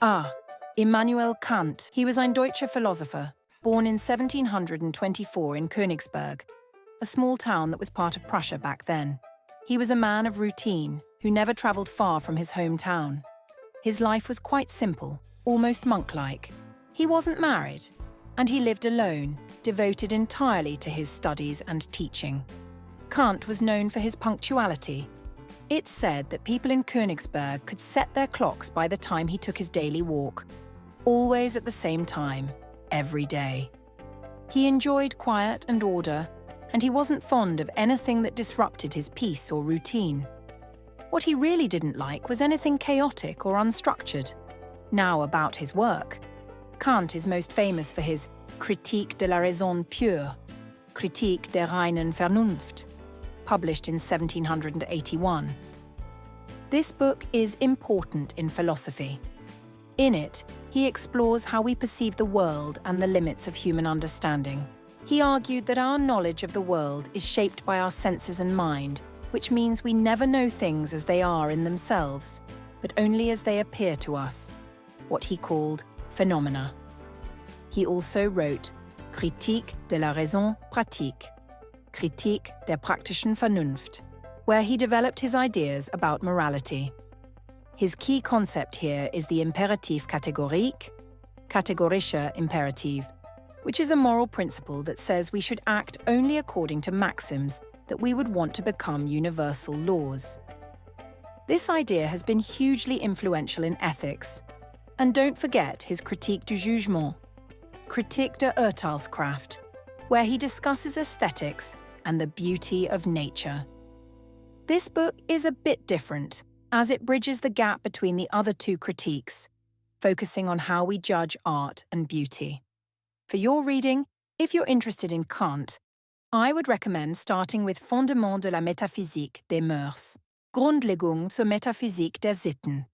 Ah, Immanuel Kant. He was ein deutscher Philosopher, born in 1724 in Königsberg, a small town that was part of Prussia back then. He was a man of routine who never travelled far from his hometown. His life was quite simple, almost monk-like. He wasn't married, and he lived alone, devoted entirely to his studies and teaching. Kant was known for his punctuality. It's said that people in Königsberg could set their clocks by the time he took his daily walk, always at the same time, every day. He enjoyed quiet and order, and he wasn't fond of anything that disrupted his peace or routine. What he really didn't like was anything chaotic or unstructured. Now about his work. Kant is most famous for his Kritik de la raison pure, Kritik der reinen Vernunft, published in 1781. This book is important in philosophy. In it, he explores how we perceive the world and the limits of human understanding. He argued that our knowledge of the world is shaped by our senses and mind, which means we never know things as they are in themselves, but only as they appear to us, what he called phenomena. He also wrote Kritik de la raison pratique, Kritik der praktischen Vernunft, where he developed his ideas about morality. His key concept here is the Imperativ categorical, Kategorischer Imperativ, which is a moral principle that says we should act only according to maxims that we would want to become universal laws. This idea has been hugely influential in ethics. And don't forget his Kritik du Jugement, Kritik der Urteilskraft, where he discusses aesthetics and the beauty of nature. This book is a bit different, as it bridges the gap between the other two critiques, focusing on how we judge art and beauty. For your reading, if you're interested in Kant, I would recommend starting with Fondement de la Métaphysique des Mœurs, Grundlegung zur Metaphysik der Sitten.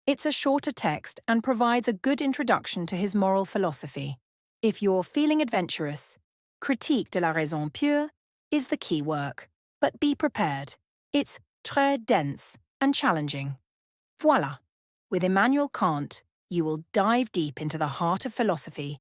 It's a shorter text and provides a good introduction to his moral philosophy. If you're feeling adventurous, Kritik de la raison pure is the key work, but be prepared. It's très dense and challenging. Voilà! With Immanuel Kant, you will dive deep into the heart of philosophy